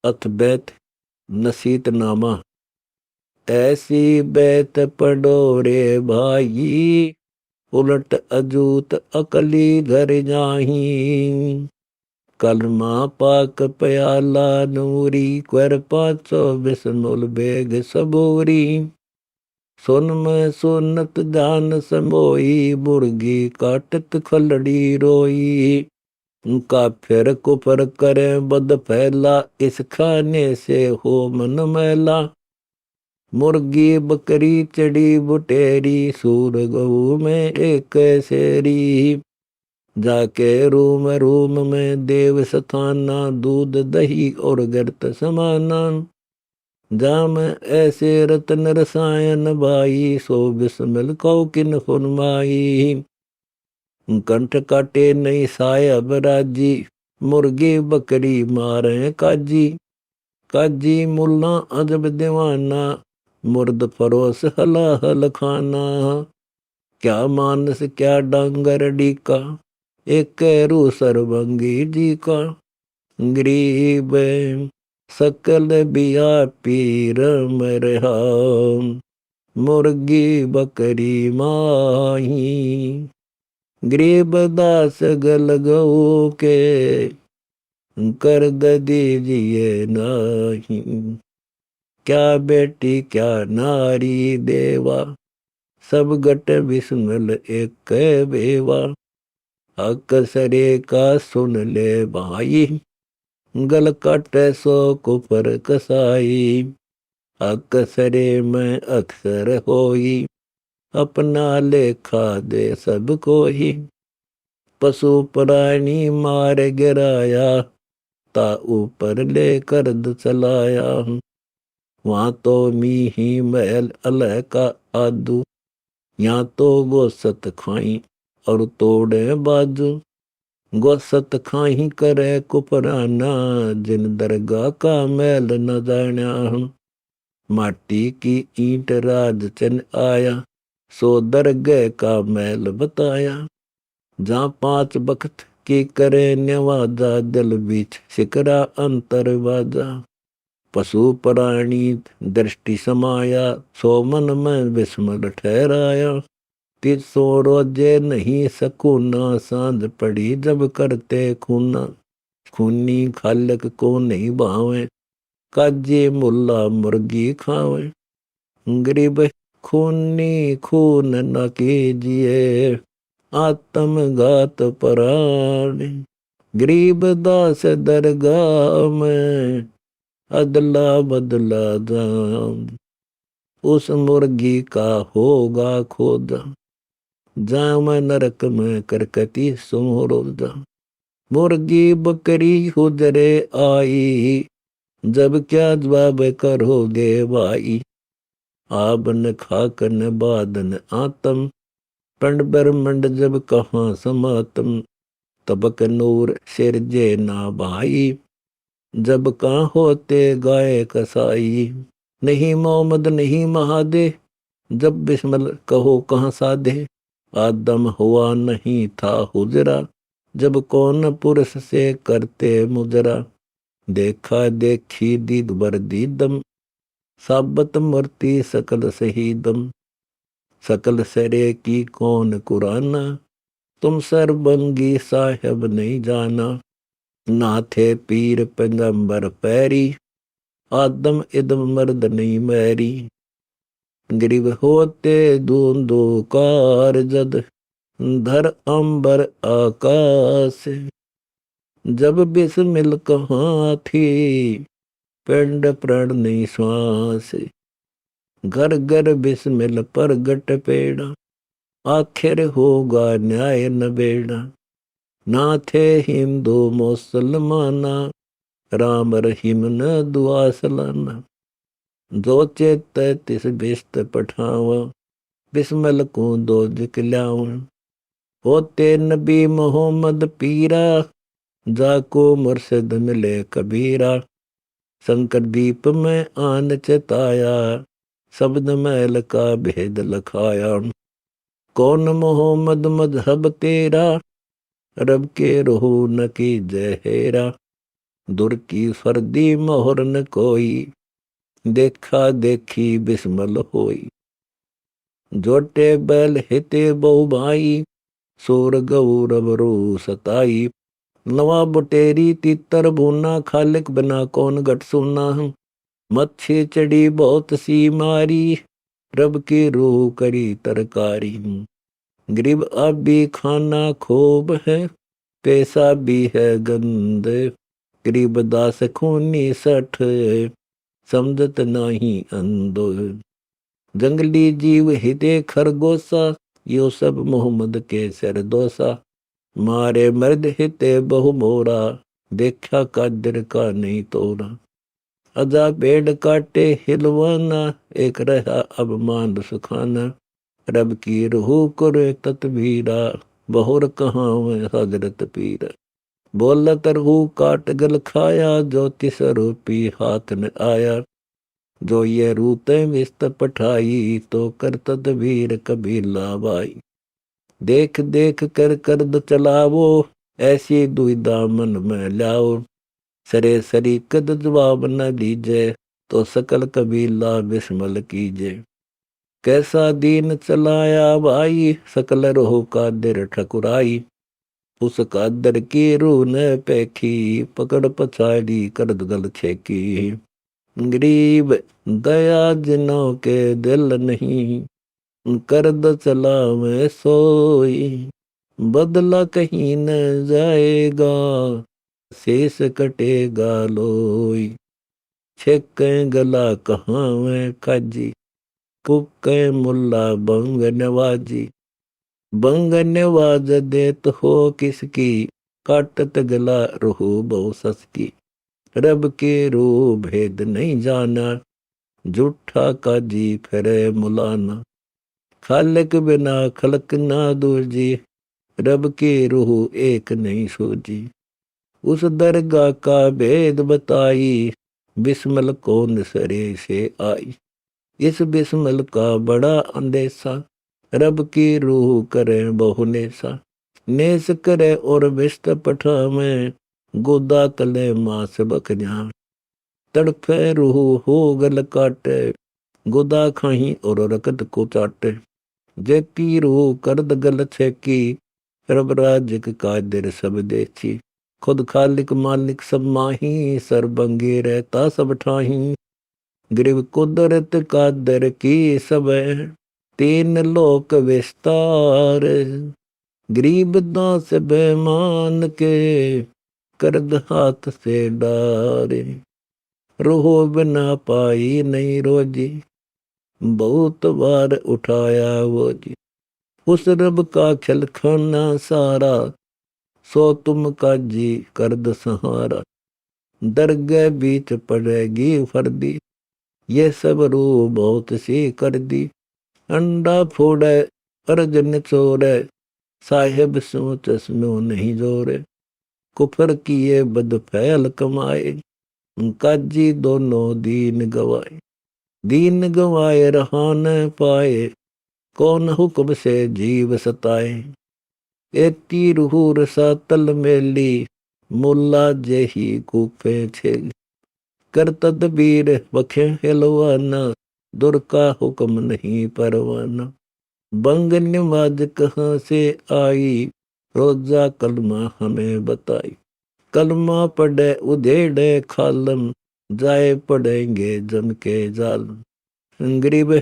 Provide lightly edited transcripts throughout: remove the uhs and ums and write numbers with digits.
अथ बैत नसीहतनामा। ऐसी बैत पढ़ो रे भाई, उलट अजूत अकली घर जाही। कलमा पाक प्याला नूरी, क्वर 524 बेग सबोरी। सुन में सुनत जान समोई, मुर्गी काटत खलड़ी रोई। काफिर कुफर करे बद फैला, इस खाने से हो मन मैला। मुर्गी बकरी चढ़ी बुटेरी, सूर गऊ में एक शेरी। जाके रूम रूम में देव स्थाना, दूध दही और गर्त समाना। जाम ऐसे रतन रसायन बाई, सो बिस्मिल कौ किन फुरमाई। कंठ काटे नहीं सायब राजी, मुर्गी बकरी मारे काजी। काजी मुल्ला अजब दीवाना, मुर्द फरोस हला हल खाना। क्या मानस क्या डांगर डीका, एक रू सरबंगी जी का। गरीब सकल बिया पीर मरहा, मुर्गी बकरी माही। गरीब दास गल गऊ के, कर दीजिए नाही। क्या बेटी क्या नारी देवा, सब गट बिस्मिल एक बेवा। अकसरे का सुन ले भाई, गल काटे सो कुपर कसाई। अकसरे में अक्सर होई, अपना लेखा दे सबको ही। पशु प्राणी मार गिराया, ता ऊपर लेकर चलाया। वहां तो मीही महल अलह का आदू, यहाँ तो गोसत खाई और तोड़े बाजू। गोसत खाही करे कुपराना, जिन दरगाह का मैल न जाना। माटी की ईंट राज चन आया, सो दरगह का मैल बताया। जहाँ 5 बखत की करे नवाजा, दिल बीच सिकरा अंतर बाजा। पशु प्राणी दृष्टि समाया, सो मन में बिस्मल ठहराया। 300 रोजे नहीं सकूना, सांझ पड़ी जब करते खूना। खूनी खालक को नहीं भावे, काजे मुल्ला मुर्गी खावे। गरीब खूनी खून न कीजिए, आत्मघात प्राण। गरीब दास दरगाह में, अदला बदला जाम। उस मुर्गी का होगा खोदा, जाम नरक में करकती सुमरोदा। मुर्गी बकरी हुजरे आई, जब क्या जवाब करोगे भाई। आबन खाकन बादन आतम, पंड ब्रह्मंड जब कहाँ समातम। तबक नूर सिर जे ना भाई, जब कहाँ होते गाय कसाई। नहीं मोहम्मद नहीं महादे, जब बिस्मिल कहो कहाँ साधे। आदम हुआ नहीं था हुजरा, जब कौन पुरुष से करते मुजरा। देखा देखी दीद बर दीदम, साबत मूर्ति सकल शहीदम। सकल सरे की कौन कुराना, तुम सरबंगी साहेब नहीं जाना। ना थे पीर पैगंबर पैरी, आदम इदम मर्द नहीं मैरी। गरीब होते दूंदो कार जद, धर अंबर आकाश। जब बिस्मिल कहाँ थी, पिंड प्रण नहीं श्वास। घर घर बिस्मिल प्रगट पेड़ा, आखिर होगा न्याय नबेड़ा। ना थे हिंदू मुसलमाना, राम रहीम न दुआ सलाना। जो चेत तिस बिस्त पठावा, बिस्मिल को दो जिकलावा। होते नबी मोहम्मद पीरा, जाको मुर्शद मिले कबीरा। शंकर दीप में आन चताया, शब्द मैल का भेद लखाया। कौन मोहम्मद मजहब तेरा, रब के रोह न की जहेरा। दुर की फर्दी मोहर न कोई, देखा देखी बिस्मल होई। जोटे बैल हिते बहु भाई, सूर गौरव रू सताई। नवा बुटेरी तीतर भूना, खालिक बिना कौन गट सुना। मच्छी चढ़ी बहुत सी मारी, रब की रूह करी तरकारी। गरीब अब भी खाना खूब है, पैसा भी है गंद। गरीब दास खूनी सठ, समझत नहीं अंधो। जंगली जीव हिते खरगोसा, यो सब मोहम्मद के सर दोसा। मारे मर्द हिते बहु मोरा, देखा कादिर का नहीं तोड़ा। अजा पेड़ काटे हिलवाना, एक रहा अब मान सुखाना। रब की रूह करे ततबीरा, बहुर कहाँ में हजरत पीरा। बोलत रूह काट गल खाया, जो तिस रूपी हाथ न आया। जो ये रूते विस्त पठाई, तो कर तदबीर कभी लावाई। देख देख कर कर्द चलावो, ऐसी दुविधा मन में लाओ। सरे सरी कद जवाब न दीजे, तो सकल कबीला बिस्मल कीजे। कैसा दीन चलाया भाई, सकल रोह का दिर ठकुराई। उस कादर की रूह न पैखी, पकड़ पछाड़ी करद गल छेकी। गरीब दया जिनों के दिल नहीं, करद चला में सोई। बदला कहीं न जाएगा, शेष कटेगा लोई। छेके गला कहाँ में खाजी, पुके मुल्ला बंग नवाजी। बंग नवाज देत हो किसकी, काटत गला रूह बहु ससकी। रब के रूह भेद नहीं जाना, झूठा काजी फिरे मुलाना। खालिक बिना खलक ना दूजी, रब की रूह एक नहीं सूझी। उस दरगाह का भेद बताई, बिस्मल कौन सरे से आई। इस बिस्मल का बड़ा अंदेशा, रब की रूह करे बहु नेसा। नेस करे और बिस्त पठा में, गोदा तले मास बकरिया। तड़फे रूह हो गल काटे, गोदा खाही और रकत को चाटे। जेकी रूह करद गल छेकी, रब राजिक कादिर सब देखी। खुद खालिक मालिक सब माही, सरबंगे रहता सब ठाही। गरीब कुदरत कादर की सब, तीन लोक विस्तार। गरीब दास बेमान के, करद हाथ से डारे। रोहो बिना पाई नहीं रोजी, बहुत बार उठाया वो जी। उस रब का खिलखाना सारा, सो तुम का जी करद सहारा। दरगाह बीच पड़ेगी फर्दी, ये सब रूह बहुत सी कर दी। अंडा फोड़े अर्ज निचोड़े, साहिब सोच स्नो नहीं जोरे। कुफर किए बद फैल कमाए, काजी दोनों दीन गवाए। दीन गवाए रहा न पाए, कौन हुक्म से जीव सताए। एती रूह रसा तल मेली, मुल्ला जेही कूफे छेली। कर तदबीर बखे हिलवाना, दुर का हुक्म नहीं परवाना। बंग नमाज कहाँ से आई, रोजा कलमा हमें बताई। कलमा पढ़े उधेड़े खालम, जाए पढ़ेंगे जम के जालम। गरीब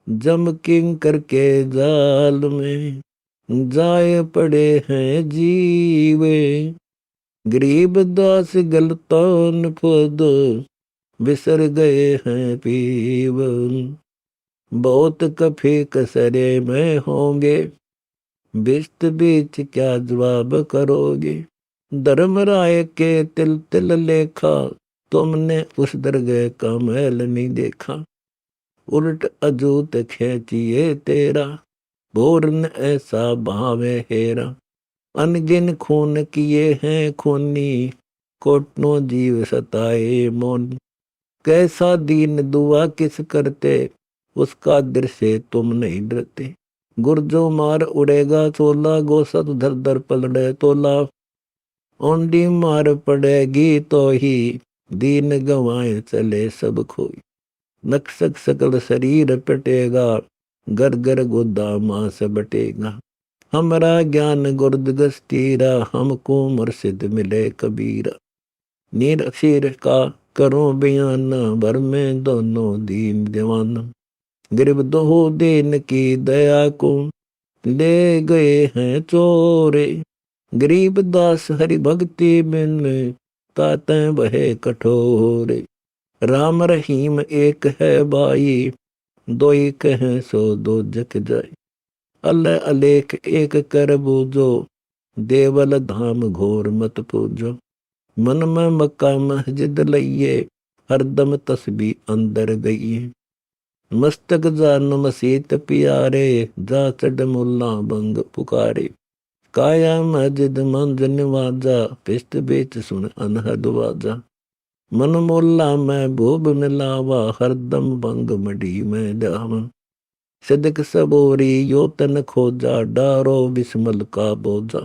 जम किंग करके जाल में, जाए पड़े हैं जीवे। गरीब दास गलतान पद, बिसर गए हैं पीव। बहुत कफी कसरे में होंगे, बिस्त बीच क्या जवाब करोगे। धर्म राय के तिल तिल लेखा, तुमने उस दरगाह का महल नहीं देखा। उलट अजूत खेचिए तेरा, भोर न ऐसा भावे हेरा। अनगिन खून किए हैं खूनी, कोटनो जीव सताए मोन। कैसा दीन दुआ किस करते, उसका दिल से तुम नहीं डरते। गुर्जो मार उड़ेगा चोला, गोसत धर धर पलड़े तोला। ओंडी मार पड़ेगी तो ही दीन गंवाए चले सब खोई। नक्सक सकल शरीर पटेगा गर गर गोदा मांस बटेगा। हमारा ज्ञान गुर्द गस्तीरा हमको मुर्शिद मिले कबीरा। नीर अक्षीर का करो बयान भर में दोनों दीन दीवाना। गरीब दोहो दीन की दया को ले गए हैं चोरे। गरीब दास हरि भक्ति बिन ताते बहे कठोरे। राम रहीम एक है भाई दोई कहें सो दो जग जाए। अल्लाह अलेख एक कर बूझो देवल धाम घोर मत पूजो। मन में मक्का मस्जिद लइए हरदम तस्बी अंदर गई। मस्तक जान मसीत प्यारे जा चढ़ मुल्ला बंग पुकारे। काया मस्जिद मंज निवाजा पिस्त बेच सुन अनहद वाजा। मन मोल्ला में भूब मिलावा हरदम बंग मडी में जावा। सिदक सबोरी यो तन खोजा डारो बिस्मल का बोझा।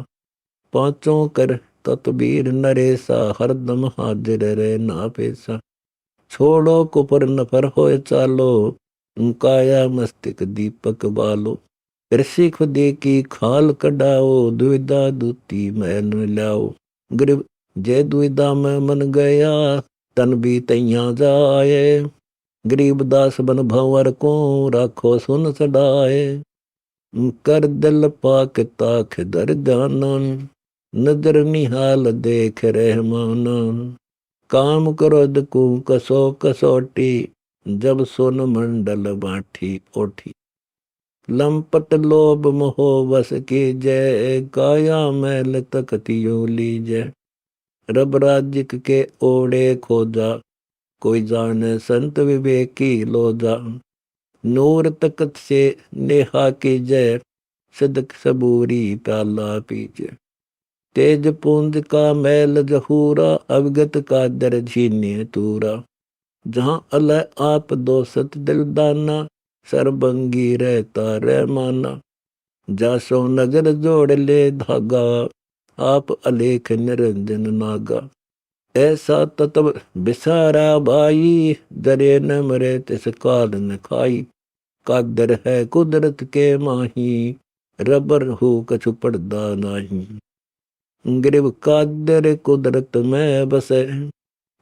पांचों कर ततबीर नरेसा हरदम हाजिर रे ना पेशा। छोड़ो कुपर नफर होए चालो काया मस्तिक दीपक बालो। ऋषि खुदी की खाल कढ़ाओ दुविधा दूती मैल न लाओ। गरीब जे दुविधा में मन गया तन भी तैया जाए। गरीब दास बन भंवर को राखो सुन सदाए। कर दिल पाक ताख दर ध्यानन नजर निहाल देख रहमानन। काम क्रोध को कसो कसोटी जब सोन मंडल बाठी ओठी। लंपट लोभ मोह वस की जय काया मैल तकतियो लीजय। रब राजिक के ओढ़े खोजा कोई जाने संत विवेकी लोजा। नूर तकत से नेहा की जय सदक सबूरी प्याला पीजे। तेज पुंज का मैल जहूरा अवगत का दर झीने तूरा। जहाँ अल्लाह आप दोसत दिलदाना सरबंगी रहता रहमाना। जासो नजर जोड़ ले धागा आप अलेख निरंजन नागा। ऐसा तत्व बिसारा भाई दरे न मरे तिस काल न खाई। कादर है कुदरत के माही रबर हो कछु पड़दा नाही। गरीब कादर कुदरत में बसे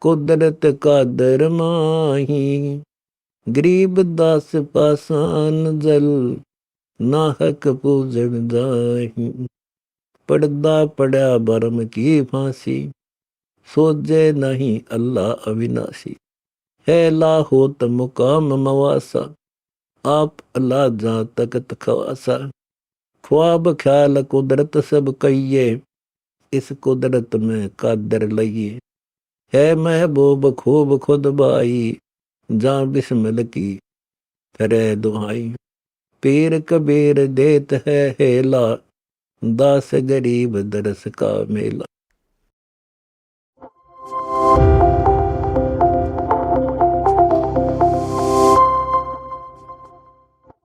कुदरत कादर माही। गरीब दास पासान जल नाहक पूजन जाही। पड़दा पड़ा बरम की फांसी सोजे नहीं अल्लाह अविनाशी। है लाहोत मुकाम मवासा आप अल्लाह जा तकत खवासा। ख्वाब ख्याल कुदरत सब कहिए इस कुदरत में कादर लइए। है महबूब खूब खुद बाई जा बिस्मिल की करे दुहाई। पीर कबीर देत है हेला दास गरीब दरस का मेला।